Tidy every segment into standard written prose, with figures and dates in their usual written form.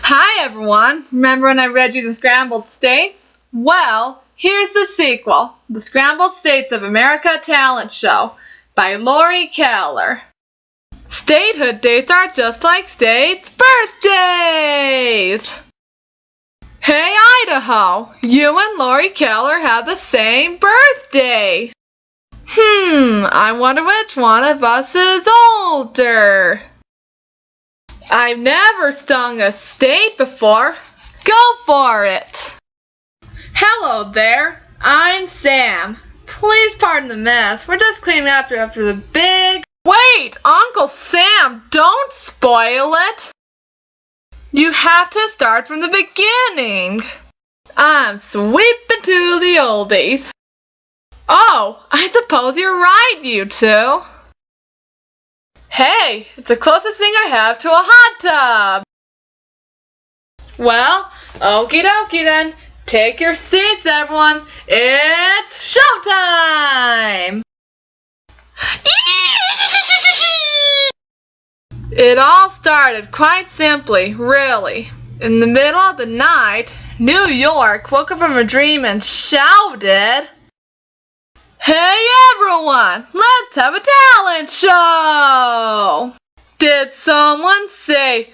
Hi everyone! Remember when I read you the Scrambled States? Well, here's the sequel, The Scrambled States of America Talent Show by Lori Keller. Statehood dates are just like states' birthdays! Hey Idaho, you and Lori Keller have the same birthday! I wonder which one of us is older. I've never stung a state before. Go for it! Hello there, I'm Sam. Please pardon the mess. We're just cleaning up after the big... Wait, Uncle Sam, don't spoil it. You have to start from the beginning. I'm sweeping to the oldies. Oh, I suppose you're right, you two. Hey, it's the closest thing I have to a hot tub. Well, okie dokie then. Take your seats, everyone. It's showtime! It all started quite simply, really. In the middle of the night, New York woke up from a dream and shouted, "Hey everyone, let's have a talent show!" Did someone say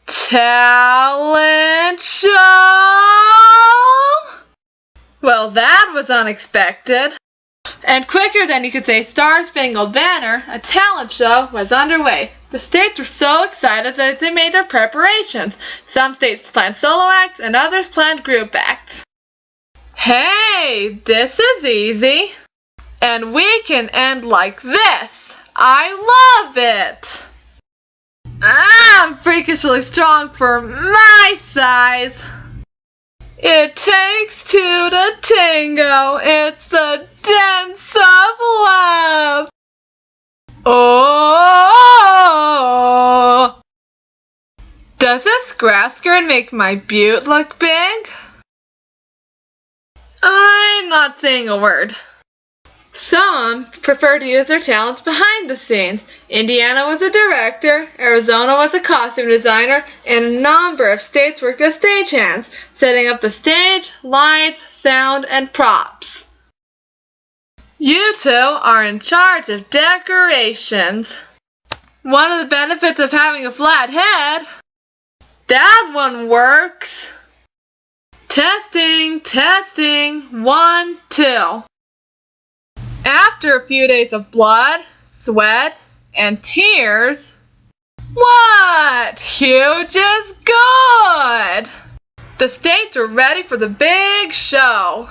talent show? Well, that was unexpected. And quicker than you could say Star Spangled Banner, a talent show was underway. The states were so excited that they made their preparations. Some states planned solo acts and others planned group acts. Hey, this is easy. And we can end like this. I love it. I'm freakishly strong for my size. It takes two to tango. It's the dance of love. Oh! Does this grass skirt make my butte look big? I'm not saying a word. Some prefer to use their talents behind the scenes. Indiana was a director, Arizona was a costume designer, and a number of states worked as stagehands, setting up the stage, lights, sound, and props. You two are in charge of decorations. One of the benefits of having a flat head. That one works. Testing, testing, 1, 2. After a few days of blood, sweat, and tears, what? Huge is good! The states are ready for the big show.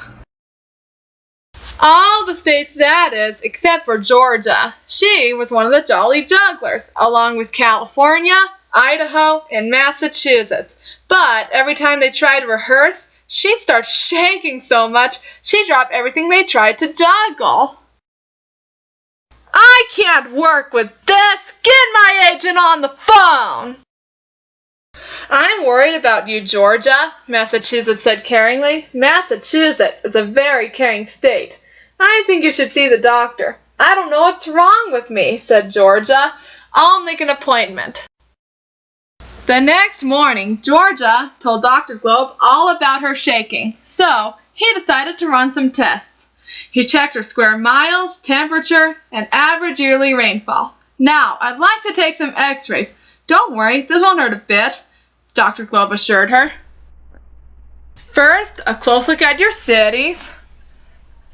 All the states, that is, except for Georgia. She was one of the Jolly Jugglers, along with California, Idaho, and Massachusetts. But every time they tried to rehearse, she'd start shaking so much, she'd drop everything they tried to juggle. I can't work with this. Get my agent on the phone. I'm worried about you, Georgia, Massachusetts said caringly. Massachusetts is a very caring state. I think you should see the doctor. I don't know what's wrong with me, said Georgia. I'll make an appointment. The next morning, Georgia told Dr. Globe all about her shaking, so he decided to run some tests. He checked her square miles, temperature, and average yearly rainfall. Now, I'd like to take some x-rays. Don't worry, this won't hurt a bit, Dr. Globe assured her. First, a close look at your cities.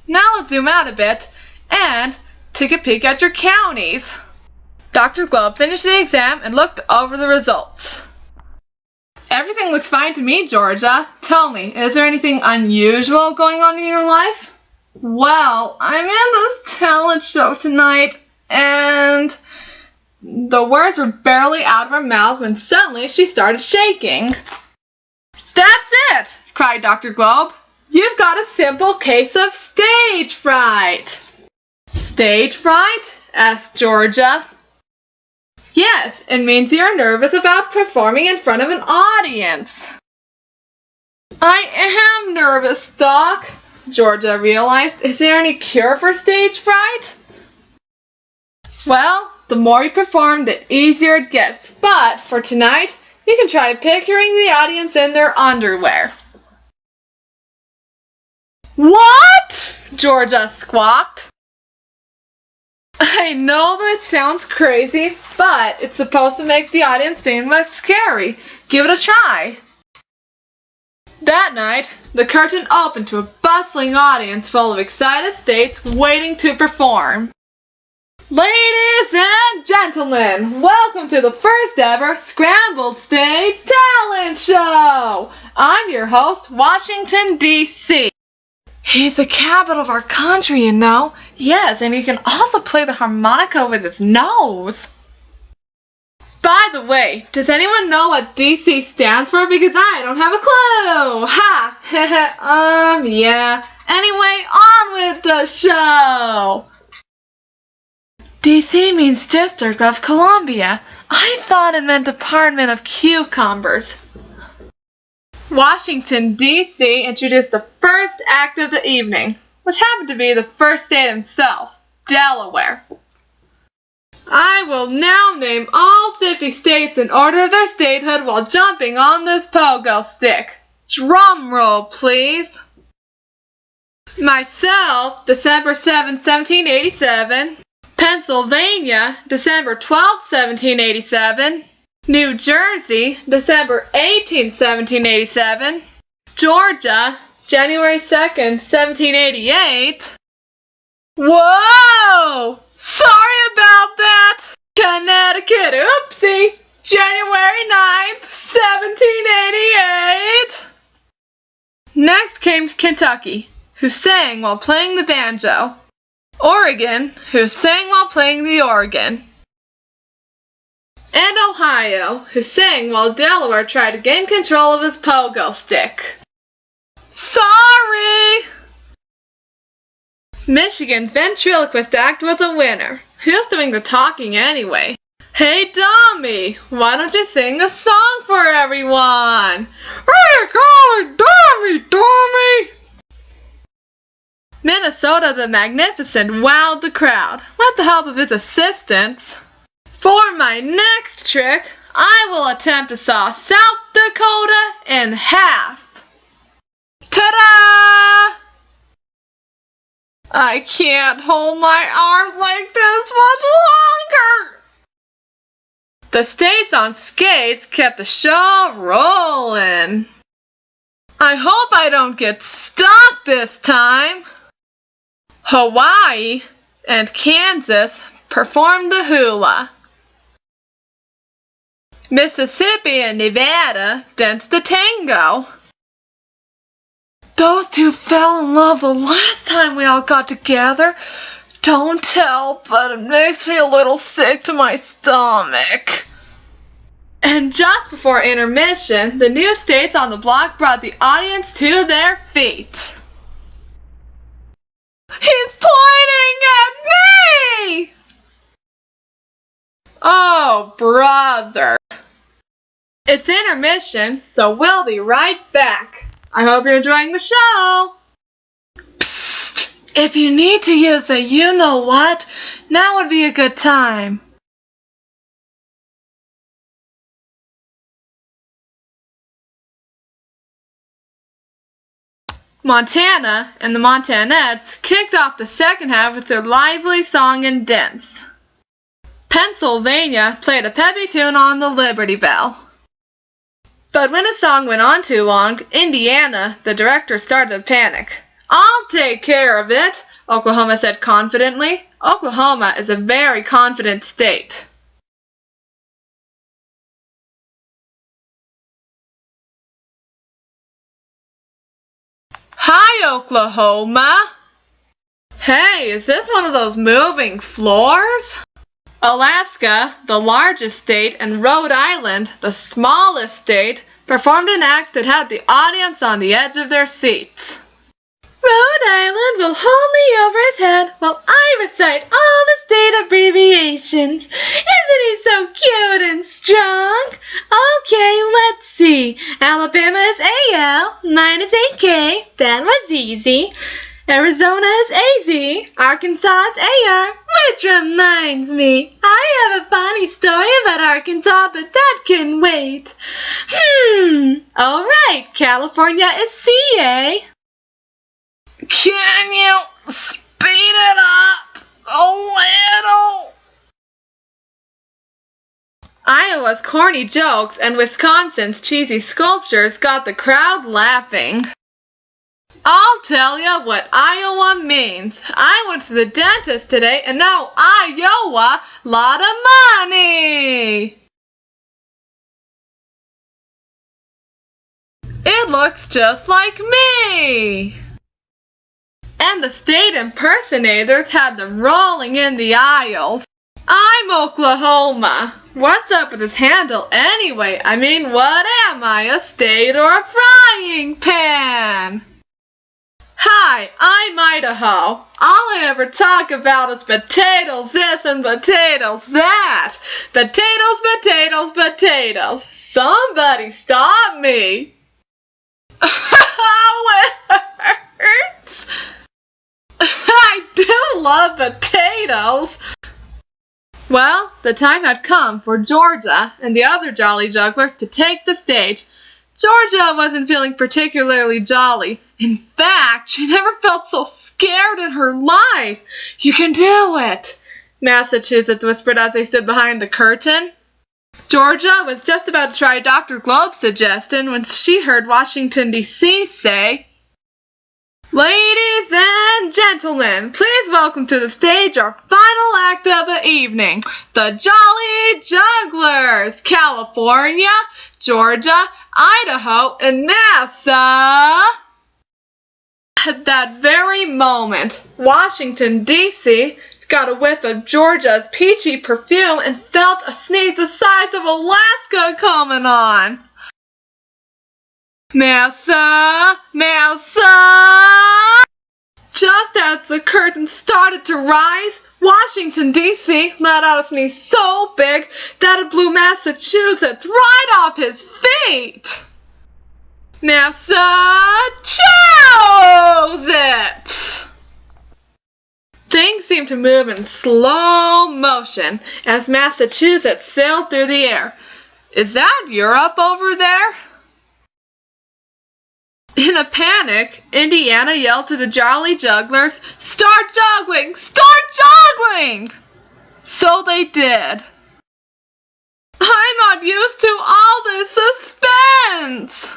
Now let's zoom out a bit and take a peek at your counties. Dr. Globe finished the exam and looked over the results. Everything looks fine to me, Georgia. Tell me, is there anything unusual going on in your life? Well, I'm in this talent show tonight, and the words were barely out of her mouth when suddenly she started shaking. That's it, cried Dr. Globe. You've got a simple case of stage fright. Stage fright? Asked Georgia. Yes, it means you're nervous about performing in front of an audience. I am nervous, Doc, Georgia realized. Is there any cure for stage fright? Well, the more you perform, the easier it gets. But for tonight, You can try picturing the audience in their underwear. What? Georgia squawked. I know that sounds crazy, but it's supposed to make the audience seem less scary. Give it a try. That night, the curtain opened to a bustling audience full of excited states waiting to perform. Ladies and gentlemen, welcome to the first ever Scrambled Stage Talent Show! I'm your host, Washington, D.C. He's the capital of our country, you know. Yes, and he can also play the harmonica with his nose. By the way, does anyone know what D.C. stands for? Because I don't have a clue! Ha! Yeah. Anyway, on with the show! D.C. means District of Columbia. I thought it meant Department of Cucumbers. Washington, D.C. introduced the first act of the evening, which happened to be the first state himself, Delaware. I will now name all 50 states in order of their statehood while jumping on this pogo stick. Drum roll, please. Myself, December 7, 1787. Pennsylvania, December 12, 1787. New Jersey, December 18, 1787. Georgia, January 2nd, 1788. Whoa! Sorry about that! Connecticut, oopsie! January 9th, 1788. Next came Kentucky, who sang while playing the banjo. Oregon, who sang while playing the organ. And Ohio, who sang while Delaware tried to gain control of his pogo stick. Sorry! Michigan's ventriloquist act was a winner. Who's doing the talking anyway? Hey, Dummy, why don't you sing a song for everyone? Hey, golly, Dummy! Minnesota the Magnificent wowed the crowd with the help of his assistants. For my next trick, I will attempt to saw South Dakota in half. Ta-da! I can't hold my arms like this much longer. The states on skates kept the show rolling. I hope I don't get stuck this time. Hawaii and Kansas performed the hula. Mississippi and Nevada danced the tango. Those two fell in love the last time we all got together. Don't tell, but it makes me a little sick to my stomach. And just before intermission, the new states on the block brought the audience to their feet. He's pointing at me! Oh, brother. It's intermission, so we'll be right back. I hope you're enjoying the show. Psst! If you need to use a you-know-what, now would be a good time. Montana and the Montanettes kicked off the second half with their lively song and dance. Pennsylvania played a peppy tune on the Liberty Bell. But when a song went on too long, Indiana, the director, started to panic. I'll take care of it, Oklahoma said confidently. Oklahoma is a very confident state. Hi, Oklahoma. Hey, is this one of those moving floors? Alaska, the largest state, and Rhode Island, the smallest state, performed an act that had the audience on the edge of their seats. Rhode Island will hold me over his head while I recite all the state abbreviations. Isn't he so cute and strong? Okay, let's see. Alabama is AL, mine is AK, that was easy. Arizona is AZ, Arkansas is AR, which reminds me, I have a funny story about Arkansas, but that can wait. Alright, California is CA. Can you speed it up a little? Iowa's corny jokes and Wisconsin's cheesy sculptures got the crowd laughing. I'll tell you what Iowa means. I went to the dentist today and now Iowa, lot of money. It looks just like me. And the state impersonators had them rolling in the aisles. I'm Oklahoma. What's up with this handle anyway? I mean, what am I, a state or a frying pan? Hi, I'm Idaho. All I ever talk about is potatoes this and potatoes that. Potatoes, potatoes, potatoes. Somebody stop me. Oh, it hurts. I do love potatoes. Well, the time had come for Georgia and the other jolly jugglers to take the stage. Georgia wasn't feeling particularly jolly. In fact, she never felt so scared in her life. You can do it, Massachusetts whispered as they stood behind the curtain. Georgia was just about to try Dr. Globe's suggestion when she heard Washington, D.C. say, "Ladies and gentlemen, please welcome to the stage our final act of the evening, the Jolly Jugglers, California, Georgia, Idaho, and Massa." At that very moment, Washington, D.C. got a whiff of Georgia's peachy perfume and felt a sneeze the size of Alaska coming on. Massa! Massa! Just as the curtain started to rise, Washington, D.C. let out a sneeze so big that it blew Massachusetts right off his feet. Massachusetts! Things seemed to move in slow motion as Massachusetts sailed through the air. Is that Europe over there? In a panic, Indiana yelled to the Jolly Jugglers, "Start juggling! Start juggling!" So they did. I'm not used to all this suspense.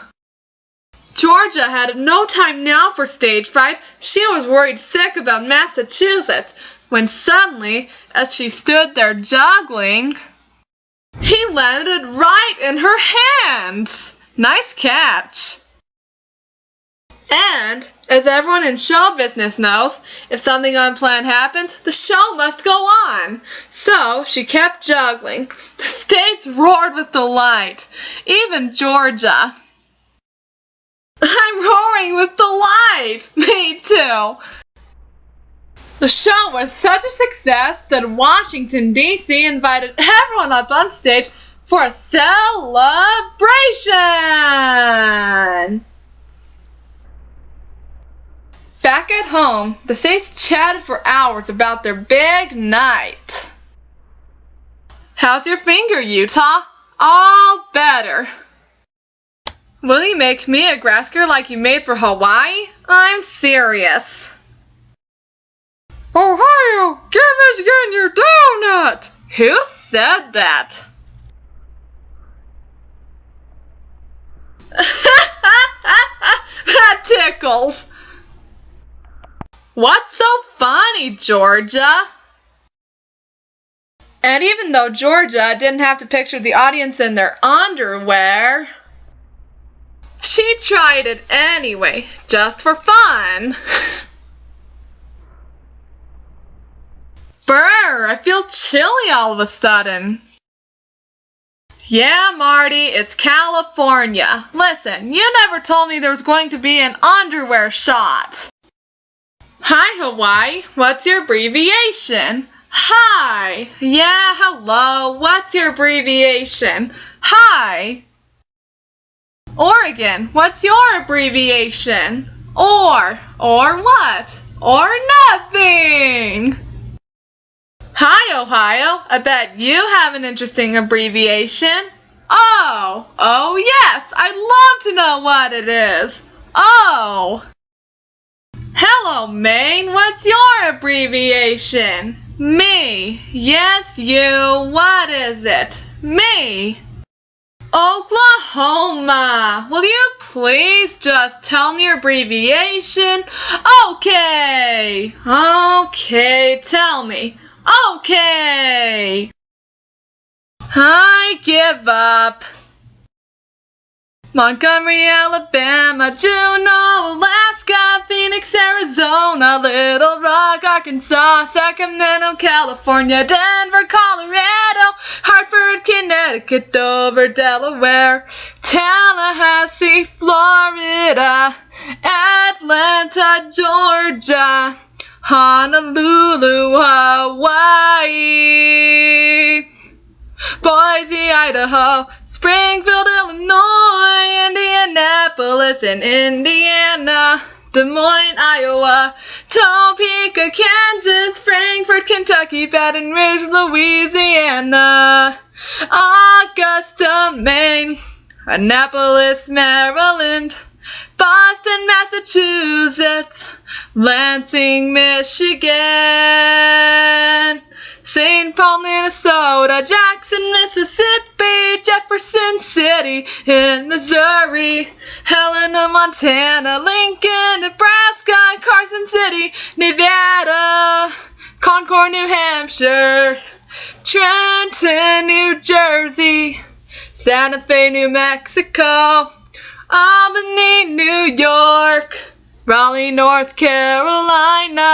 Georgia had no time now for stage fright. She was worried sick about Massachusetts when suddenly, as she stood there juggling, he landed right in her hands. Nice catch. And, as everyone in show business knows, if something unplanned happens, the show must go on. So, she kept juggling. The stage roared with delight. Even Georgia. I'm roaring with delight. Me too. The show was such a success that Washington, D.C. invited everyone up on stage for a celebration. Back at home, the states chatted for hours about their big night. How's your finger, Utah? All better. Will you make me a grass skirt like you made for Hawaii? I'm serious. Ohio, give us again your donut! Who said that? That tickles. What's so funny, Georgia? And even though Georgia didn't have to picture the audience in their underwear, she tried it anyway, just for fun. Brr, I feel chilly all of a sudden. Yeah, Marty, it's California. Listen, you never told me there was going to be an underwear shot. Hi, Hawaii. What's your abbreviation? Hi. Yeah, hello. What's your abbreviation? Hi. Oregon. What's your abbreviation? Or what? Or nothing. Hi, Ohio. I bet you have an interesting abbreviation. Oh yes, I'd love to know what it is. Oh. Hello, Maine. What's your abbreviation? Me. Yes, you. What is it? Me. Oklahoma. Will you please just tell me your abbreviation? Okay. Okay, tell me. Okay. I give up. Montgomery, Alabama, Juneau, Alaska, Phoenix, Arizona, Little Rock, Arkansas, Sacramento, California, Denver, Colorado, Hartford, Connecticut, Dover, Delaware, Tallahassee, Florida, Atlanta, Georgia, Honolulu, Hawaii, Boise, Idaho, Springfield, Illinois, Indianapolis, and Indiana, Des Moines, Iowa, Topeka, Kansas, Frankfort, Kentucky, Baton Rouge, Louisiana, Augusta, Maine, Annapolis, Maryland, Boston, Massachusetts, Lansing, Michigan, St. Paul, Minnesota, Jackson, Mississippi, Jefferson City in Missouri, Helena, Montana, Lincoln, Nebraska, Carson City, Nevada, Concord, New Hampshire, Trenton, New Jersey, Santa Fe, New Mexico, Albany, New York, Raleigh, North Carolina,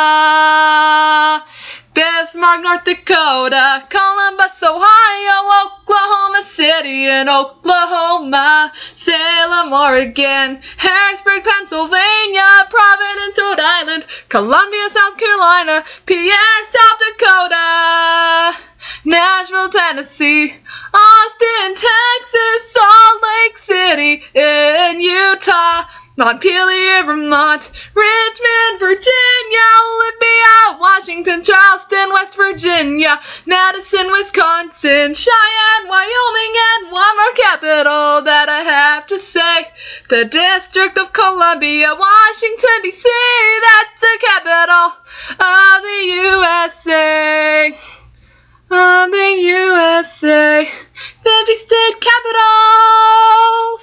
Bismarck, North Dakota, Columbus, Ohio, Oklahoma City and Oklahoma, Salem, Oregon, Harrisburg, Pennsylvania, Providence, Rhode Island, Columbia, South Carolina, Pierre, South Dakota, Nashville, Tennessee, Austin, Texas, Salt Lake City in Utah, Montpelier, Vermont, Richmond, Virginia, Olympia, Washington, Charleston, West Virginia, Madison, Wisconsin, Cheyenne, Wyoming, and one more capital that I have to say, the District of Columbia, Washington, D.C., that's the capital of the USA. Of the USA, 50 state capitals.